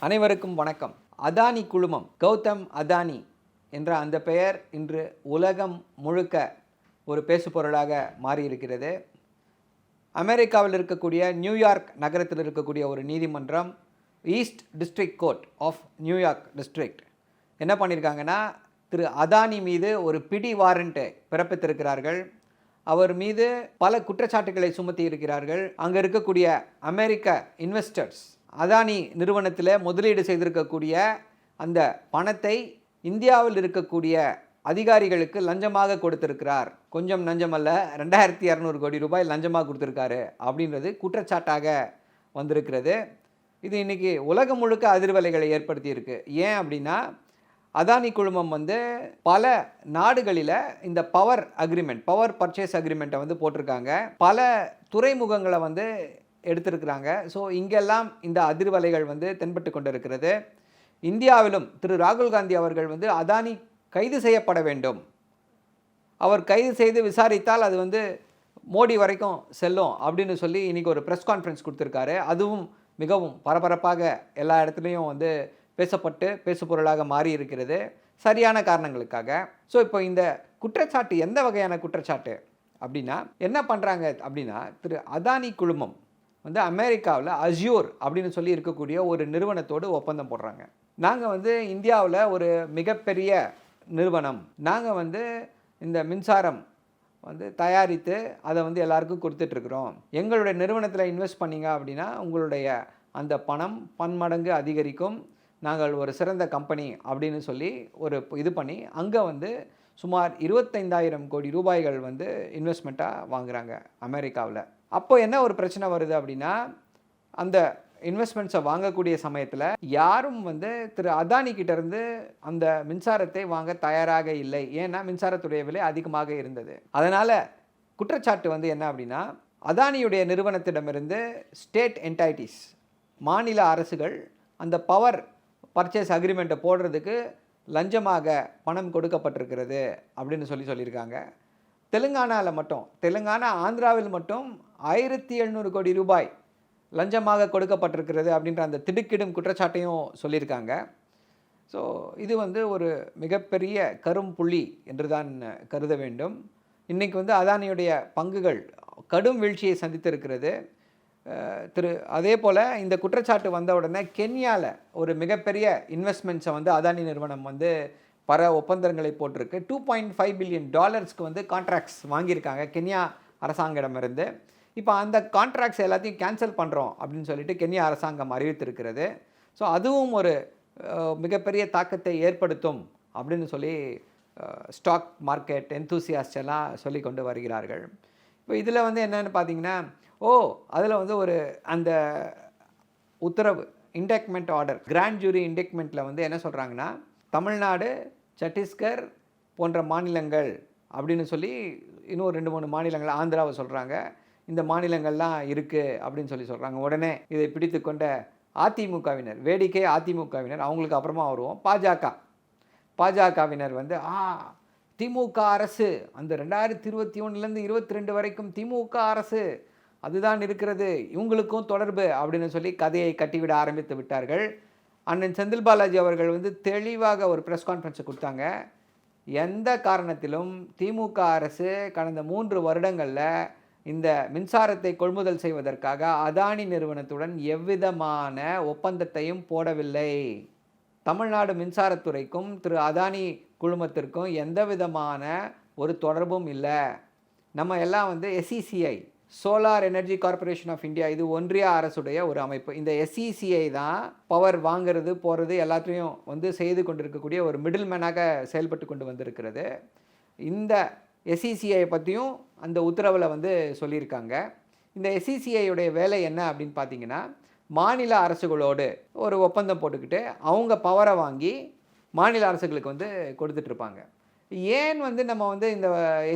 அனைவருக்கும் வணக்கம். அதானி குழுமம், கௌதம் அதானி என்ற அந்த பெயர் இன்று உலகம் முழுக்க ஒரு பேசுபொருளாக மாறியிருக்கிறது. அமெரிக்காவில் இருக்கக்கூடிய நியூயார்க் நகரத்தில் இருக்கக்கூடிய ஒரு நீதிமன்றம், east district court of New York district என்ன பண்ணியிருக்காங்கன்னா, திரு அதானி மீது ஒரு பிடி வாரண்ட்டை பிறப்பித்திருக்கிறார்கள். அவர் மீது பல குற்றச்சாட்டுகளை சுமத்தி இருக்கிறார்கள். அங்கே இருக்கக்கூடிய அமெரிக்க இன்வெஸ்டர்ஸ் அதானி நிறுவனத்தில் முதலீடு செய்திருக்கக்கூடிய அந்த பணத்தை இந்தியாவில் இருக்கக்கூடிய அதிகாரிகளுக்கு லஞ்சமாக கொடுத்திருக்கிறார். கொஞ்சம் லஞ்சமல்ல, 2200 கோடி ரூபாய் லஞ்சமாக கொடுத்துருக்காரு அப்படின்றது குற்றச்சாட்டாக வந்திருக்கிறது. இது இன்றைக்கி உலகம் முழுக்க அதிர்வலைகளை ஏற்படுத்தியிருக்கு. ஏன் அப்படின்னா, அதானி குழுமம் பல நாடுகளில் இந்த பவர் பர்ச்சேஸ் அக்ரிமெண்ட்டை போட்டிருக்காங்க. பல துறைமுகங்களை எடுத்திருக்கிறாங்க. ஸோ இங்கெல்லாம் இந்த அதிர்வலைகள் தென்பட்டு கொண்டிருக்கிறது. இந்தியாவிலும் திரு ராகுல் காந்தி அவர்கள் அதானி கைது செய்யப்பட வேண்டும், அவர் கைது செய்து விசாரித்தால் அது மோடி வரைக்கும் செல்லும் அப்படின்னு சொல்லி இன்றைக்கி ஒரு ப்ரெஸ் கான்ஃபரன்ஸ் கொடுத்துருக்காரு. அதுவும் மிகவும் பரபரப்பாக எல்லா இடத்துலையும் பேசப்பட்டு பேசுபொருளாக மாறி இருக்கிறது, சரியான காரணங்களுக்காக. ஸோ இப்போ இந்த குற்றச்சாட்டு எந்த வகையான குற்றச்சாட்டு அப்படின்னா, என்ன பண்ணுறாங்க அப்படின்னா, திரு அதானி குழுமம் அமெரிக்காவில் அஸ்யூர் அப்படின்னு சொல்லி இருக்கக்கூடிய ஒரு நிறுவனத்தோடு ஒப்பந்தம் போடுறாங்க. நாங்கள் இந்தியாவில் ஒரு மிகப்பெரிய நிறுவனம், நாங்கள் இந்த மின்சாரம் தயாரித்து அதை எல்லாருக்கும் கொடுத்துட்ருக்குறோம். எங்களுடைய நிறுவனத்தில் இன்வெஸ்ட் பண்ணிங்க அப்படின்னா உங்களுடைய அந்த பணம் பன்மடங்கு அதிகரிக்கும், நாங்கள் ஒரு சிறந்த கம்பெனி அப்படின்னு சொல்லி ஒரு இது பண்ணி அங்கே சுமார் 25,000 கோடி ரூபாய்கள் இன்வெஸ்ட்மெண்ட்டாக வாங்குகிறாங்க அமெரிக்காவில். அப்போ என்ன ஒரு பிரச்சனை வருது அப்படின்னா, அந்த இன்வெஸ்ட்மெண்ட்ஸை வாங்கக்கூடிய சமயத்தில் யாரும் திரு அதானி கிட்டேருந்து அந்த மின்சாரத்தை வாங்க தயாராக இல்லை. ஏன்னா மின்சாரத்துடைய விலை அதிகமாக இருந்தது. அதனால் குற்றச்சாட்டு என்ன அப்படின்னா, அதானியுடைய நிறுவனத்திடமிருந்து ஸ்டேட் என்டைட்டிஸ், மாநில அரசுகள் அந்த பவர் பர்ச்சேஸ் அக்ரிமெண்ட்டை போடுறதுக்கு லஞ்சமாக பணம் கொடுக்கப்பட்டிருக்கிறது அப்படின்னு சொல்லியிருக்காங்க. தெலுங்கானா ஆந்திராவில் மட்டும் 1700 கோடி ரூபாய் லஞ்சமாக கொடுக்கப்பட்டிருக்கிறது அப்படின்ற அந்த திடுக்கிடும் குற்றச்சாட்டையும் சொல்லியிருக்காங்க. ஸோ இது ஒரு மிகப்பெரிய கரும் புள்ளி என்று தான் கருத வேண்டும். இன்றைக்கி அதானியுடைய பங்குகள் கடும் வீழ்ச்சியை சந்தித்திருக்கிறது. அதே போல் இந்த குற்றச்சாட்டு வந்த உடனே கென்யாவில் ஒரு மிகப்பெரிய இன்வெஸ்ட்மெண்ட்ஸை அதானி நிறுவனம் பல ஒப்பந்தங்களை போட்டிருக்கு. $2.5 பில்லியன் கான்ட்ராக்ட்ஸ் வாங்கியிருக்காங்க கென்யா அரசாங்கமிருந்து. இப்போ அந்த கான்ட்ராக்ட்ஸ் எல்லாத்தையும் கேன்சல் பண்ணுறோம் அப்படின்னு சொல்லிட்டு கென்யா அரசாங்கம் அறிவித்திருக்கிறது. ஸோ அதுவும் ஒரு மிகப்பெரிய தாக்கத்தை ஏற்படுத்தும் அப்படின்னு சொல்லி ஸ்டாக் மார்க்கெட் என்தூசியாஸ்ட் எல்லாம் சொல்லி கொண்டு வருகிறார்கள். இப்போ இதில் என்னென்னு பார்த்தீங்கன்னா, அதில் ஒரு அந்த உத்தரவு இண்டெக்மெண்ட் ஆர்டர், கிராண்ட் ஜூரி இண்டெக்மெண்ட்டில் என்ன சொல்கிறாங்கன்னா, தமிழ்நாடு, சத்தீஸ்கர் போன்ற மாநிலங்கள் அப்படின்னு சொல்லி இன்னும் 2-3 மாநிலங்கள், ஆந்திராவை சொல்கிறாங்க, இந்த மாநிலங்கள்லாம் இருக்குது அப்படின்னு சொல்கிறாங்க. உடனே இதை பிடித்து கொண்ட அதிமுகவினர், வேடிக்கை அதிமுகவினர், அவங்களுக்கு அப்புறமா வருவோம், பாஜகவினர் திமுக அரசு அந்த 2021லேருந்து 22 வரைக்கும் திமுக அரசு அதுதான் இருக்கிறது, இவங்களுக்கும் தொடர்பு அப்படின்னு சொல்லி கதையை கட்டிவிட ஆரம்பித்து விட்டார்கள். அண்ணன் செந்தில் பாலாஜி அவர்கள் தெளிவாக ஒரு ப்ரெஸ் கான்ஃபரன்ஸை கொடுத்தாங்க. எந்த காரணத்திலும் திமுக அரசு கடந்த 3 வருடங்களில் இந்த மின்சாரத்தை கொள்முதல் செய்வதற்காக அதானி நிறுவனத்துடன் எவ்விதமான ஒப்பந்தத்தையும் போடவில்லை. தமிழ்நாடு மின்சாரத்துறைக்கும் திரு அதானி குழுமத்திற்கும் எந்த விதமான ஒரு தொடர்பும் இல்லை. நம்ம எல்லாம் SECI, solar energy corporation of India, இது ஒன்றிய அரசுடைய ஒரு அமைப்பு. இந்த SECI தான் பவர் வாங்கிறது போகிறது எல்லாத்தையும் செய்து கொண்டிருக்கக்கூடிய ஒரு மிடில் மேனாக செயல்பட்டு கொண்டு வந்திருக்கிறது. இந்த SECI பற்றியும் அந்த உத்தரவில் சொல்லியிருக்காங்க. இந்த SECIயுடைய வேலை என்ன அப்படின்னு பார்த்தீங்கன்னா, மாநில அரசுகளோடு ஒரு ஒப்பந்தம் போட்டுக்கிட்டு அவங்க பவரை வாங்கி மாநில அரசுகளுக்கு கொடுத்துட்ருப்பாங்க. ஏன் நம்ம இந்த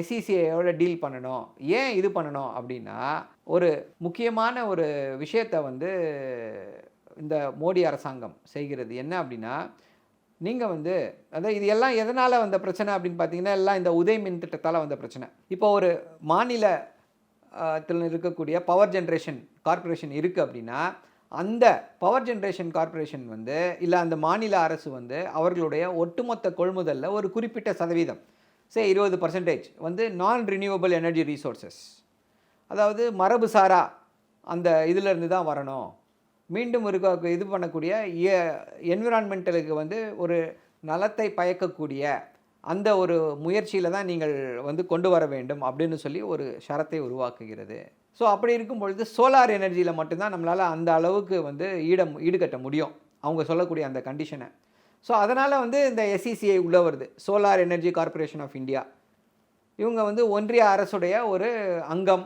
SECIயோட டீல் பண்ணணும், ஏன் இது பண்ணணும் அப்படின்னா, ஒரு முக்கியமான ஒரு விஷயத்தை இந்த மோடி அரசாங்கம் செய்கிறது என்ன அப்படின்னா, நீங்கள் அதாவது இது எல்லாம் எதனால் வந்த பிரச்சனை அப்படின்னு பார்த்தீங்கன்னா, எல்லாம் இந்த உதய் மின் திட்டத்தால் வந்த பிரச்சனை. இப்போ ஒரு மாநிலத்தில் இருக்கக்கூடிய பவர் ஜென்ரேஷன் கார்பரேஷன் இருக்குது அப்படின்னா, அந்த பவர் ஜென்ரேஷன் கார்ப்பரேஷன் வந்து இல்லை அந்த மாநில அரசு வந்து அவர்களுடைய ஒட்டுமொத்த கொள்முதலில் ஒரு குறிப்பிட்ட சதவீதம் 20% வந்து நான் ரினியூவபிள் எனர்ஜி ரிசோர்ஸஸ், அதாவது மரபுசாரா அந்த இதிலேருந்து தான் வரணும், மீண்டும் இது பண்ணக்கூடிய என்விரான்மெண்டலுக்கு வந்து ஒரு நலத்தை பயக்கக்கூடிய அந்த ஒரு முயற்சியில் தான் நீங்கள் வந்து கொண்டு வர வேண்டும் அப்படின்னு சொல்லி ஒரு ஷரத்தை உருவாக்குகிறது. ஸோ அப்படி இருக்கும் பொழுது சோலார் எனர்ஜியில் மட்டும்தான் நம்மளால் அந்த அளவுக்கு வந்து ஈடுகட்ட முடியும் அவங்க சொல்லக்கூடிய அந்த கண்டிஷனை. ஸோ அதனால் வந்து இந்த SECI உள்ளே வருது, solar energy corporation of India. இவங்க வந்து ஒன்றிய அரசுடைய ஒரு அங்கம்,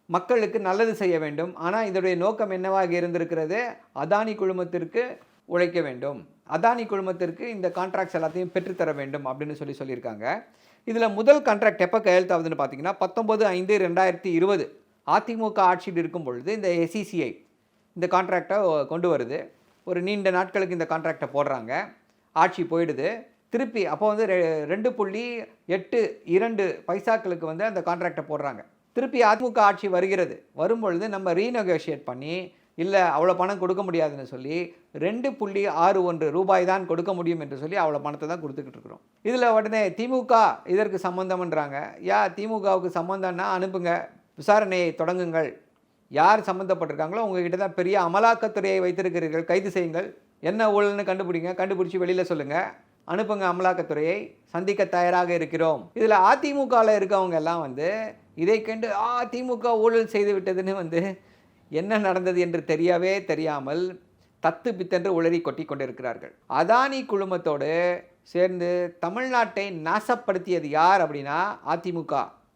மக்களுக்கு நல்லது செய்ய வேண்டும். ஆனால் இதோடைய நோக்கம் என்னவாக இருந்திருக்கிறது, அதானி குழுமத்திற்கு உழைக்க வேண்டும், அதானி குழுமத்திற்கு இந்த கான்ட்ராக்ட்ஸ் எல்லாத்தையும் பெற்றுத்தர வேண்டும் அப்படின்னு சொல்லியிருக்காங்க. இதில் முதல் கான்ட்ராக்ட் எப்போ கையெழுத்தாகுதுன்னு பார்த்தீங்கன்னா 19/5/2020 அதிமுக ஆட்சியில் இருக்கும் பொழுது இந்த SECI இந்த கான்ட்ராக்டை கொண்டு வருது. ஒரு நீண்ட நாட்களுக்கு இந்த கான்ட்ராக்டை போடுறாங்க, ஆட்சி போயிடுது. திருப்பி அப்போ வந்து 2.82 பைசாக்களுக்கு வந்து அந்த கான்ட்ராக்டை போடுறாங்க. திருப்பி அதிமுக ஆட்சி வருகிறது. வரும்பொழுது நம்ம ரீநெகோஷியேட் பண்ணி இல்லை அவ்வளோ பணம் கொடுக்க முடியாதுன்னு சொல்லி 2.61 ரூபாய் தான் கொடுக்க முடியும் என்று சொல்லி அவ்வளோ பணத்தை தான் கொடுத்துக்கிட்டு இருக்கிறோம். இதில் உடனே திமுக இதற்கு சம்மந்தம்ன்றாங்க. திமுகவுக்கு சம்மந்தம்னா அனுப்புங்க, விசாரணையை தொடங்குங்கள், யார் சம்மந்தப்பட்டிருக்காங்களோ உங்ககிட்ட தான் பெரிய அமலாக்கத்துறையை வைத்திருக்கிறீர்கள், கைது செய்யுங்கள், என்ன ஊழல்னு கண்டுபிடிச்சி வெளியில் சொல்லுங்கள், அனுப்புங்க அமலாக்கத்துறையை, சந்திக்க தயாராக இருக்கிறோம். இதில் அதிமுகவில் இருக்கவங்க எல்லாம் வந்து இதை கண்டு திமுக ஊழல் செய்து விட்டதுன்னு வந்து என்ன நடந்தது என்று தெரியாமல் தத்து பித்தென்று உளறி கொட்டி கொண்டிருக்கிறார்கள். அதானி குழுமத்தோடு சேர்ந்து தமிழ்நாட்டை நாசப்படுத்தியது யார் அப்படின்னா அதிமுக.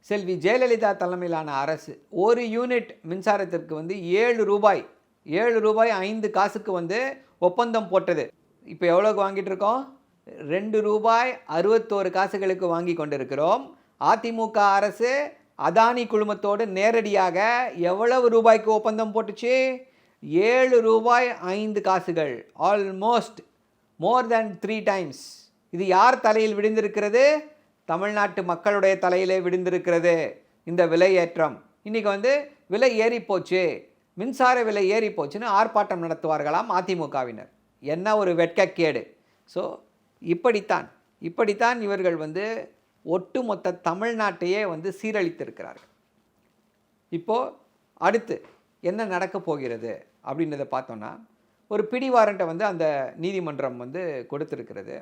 செல்வி ஜெயலலிதா தலைமையிலான அரசு ஒரு யூனிட் மின்சாரத்திற்கு வந்து 7 ரூபாய் 5 காசுக்கு வந்து ஒப்பந்தம் போட்டது. இப்போ எவ்வளோக்கு வாங்கிட்டு இருக்கோம், 2 ரூபாய் 61 காசுகளுக்கு வாங்கி கொண்டிருக்கிறோம். அதிமுக அரசு அதானி குழுமத்தோடு நேரடியாக எவ்வளவு ரூபாய்க்கு ஒப்பந்தம் போட்டுச்சு, 7 ரூபாய் 5 காசுகள், ஆல்மோஸ்ட் மோர் தேன் 3 டைம்ஸ். இது யார் தலையில் விழுந்திருக்கிறது, தமிழ்நாட்டு மக்களுடைய தலையிலே விழுந்திருக்கிறது இந்த விலை ஏற்றம். இன்றைக்கி வந்து விலை ஏறி போச்சு, மின்சார விலை ஏறி போச்சுன்னு ஆர்ப்பாட்டம் நடத்துவார்களாம் அதிமுகவினர். என்ன ஒரு வெட்கக்கேடு. ஸோ இப்படித்தான் இவர்கள் வந்து ஒட்டுமொத்த தமிழ்நாட்டையே வந்து சீரழித்திருக்கிறார்கள். இப்போது அடுத்து என்ன நடக்கப் போகிறது அப்படின்றத பார்த்தோன்னா, ஒரு பிடி வாரண்ட்டை வந்து அந்த நீதிமன்றம் வந்து கொடுத்துருக்கிறது.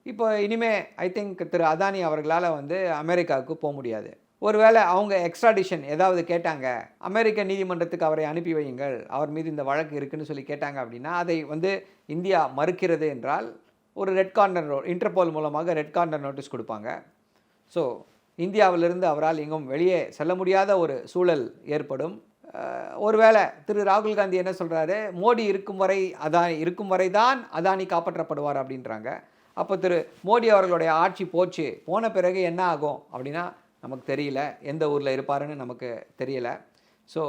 இப்போ இனிமேல் ஐ திங்க் திரு அதானி அவர்களால் வந்து அமெரிக்காவுக்கு போக முடியாது. ஒருவேளை அவங்க எக்ஸ்ட்ராடிஷன் ஏதாவது கேட்டாங்க, அமெரிக்க நீதிமன்றத்துக்கு அவரை அனுப்பி வையுங்கள், அவர் மீது இந்த வழக்கு இருக்குன்னு சொல்லி கேட்டாங்க அப்படின்னா, அதை வந்து இந்தியா மறுக்கிறது என்றால் ஒரு ரெட் கார்னர் இன்டர்போல் மூலமாக ரெட் கார்னர் நோட்டீஸ் கொடுப்பாங்க. ஸோ இந்தியாவிலிருந்து அவரால் எங்கும் வெளியே செல்ல முடியாத ஒரு சூழல் ஏற்படும். ஒருவேளை திரு ராகுல் காந்தி என்ன சொல்கிறாரு, மோடி இருக்கும் வரை தான் அதானி காப்பாற்றப்படுவார் அப்படின்றாங்க. அப்போ திரு மோடி அவர்களுடைய ஆட்சி போன பிறகு என்ன ஆகும் அப்படின்னா நமக்கு தெரியல, எந்த ஊரில் இருப்பாருன்னு நமக்கு தெரியல. ஸோ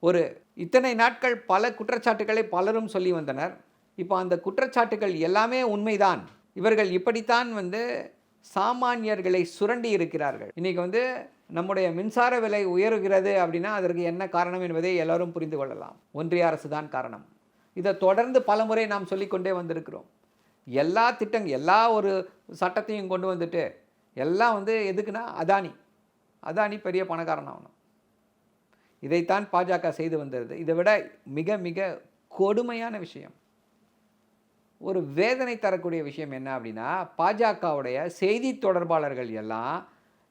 ஒரு இத்தனை நாட்கள் பல குற்றச்சாட்டுகளை பலரும் சொல்லி வந்தனர். இப்போ அந்த குற்றச்சாட்டுகள் எல்லாமே உண்மைதான். இவர்கள் இப்படித்தான் வந்து சாமானியர்களை சுரண்டி இருக்கிறார்கள். இன்றைக்கி வந்து நம்முடைய மின்சார விலை உயர்கிறது அப்படின்னா அதற்கு என்ன காரணம் என்பதை எல்லோரும் புரிந்து கொள்ளலாம். ஒன்றிய அரசு தான் காரணம். இதை தொடர்ந்து பலமுறை நாம் சொல்லிக்கொண்டே வந்திருக்கிறோம். எல்லா ஒரு சட்டத்தையும் கொண்டு வந்துட்டு எல்லாம் வந்து எதுக்குன்னா அதானி பெரிய பணக்காரன் ஆகணும். இதைத்தான் பாஜக செய்து வந்தது. இதை விட மிக மிக கொடுமையான விஷயம், ஒரு வேதனை தரக்கூடிய விஷயம் என்ன அப்படின்னா, பாஜகவுடைய செய்தி தொடர்பாளர்கள் எல்லாம்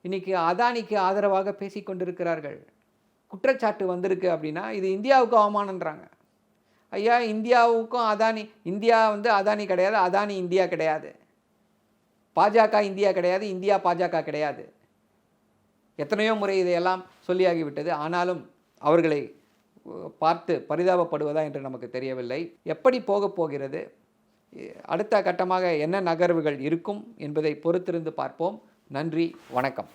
இன்றைக்கி அதானிக்கு ஆதரவாக பேசிக்கொண்டிருக்கிறார்கள். குற்றச்சாட்டு வந்திருக்கு அப்படின்னா இது இந்தியாவுக்கு அவமானன்றாங்க. ஐயா, இந்தியாவுக்கும் இந்தியா வந்து அதானி கிடையாது, அதானி இந்தியா கிடையாது, பாஜக இந்தியா கிடையாது, இந்தியா பாஜக கிடையாது. எத்தனையோ முறை இதையெல்லாம் சொல்லியாகிவிட்டது. ஆனாலும் அவர்களை பார்த்து பரிதாபப்படுவதா என்று நமக்கு தெரியவில்லை. எப்படி போகப் போகிறது, அடுத்த கட்டமாக என்ன நகர்வுகள் இருக்கும் என்பதை பொறுத்திருந்து பார்ப்போம். நன்றி, வணக்கம்.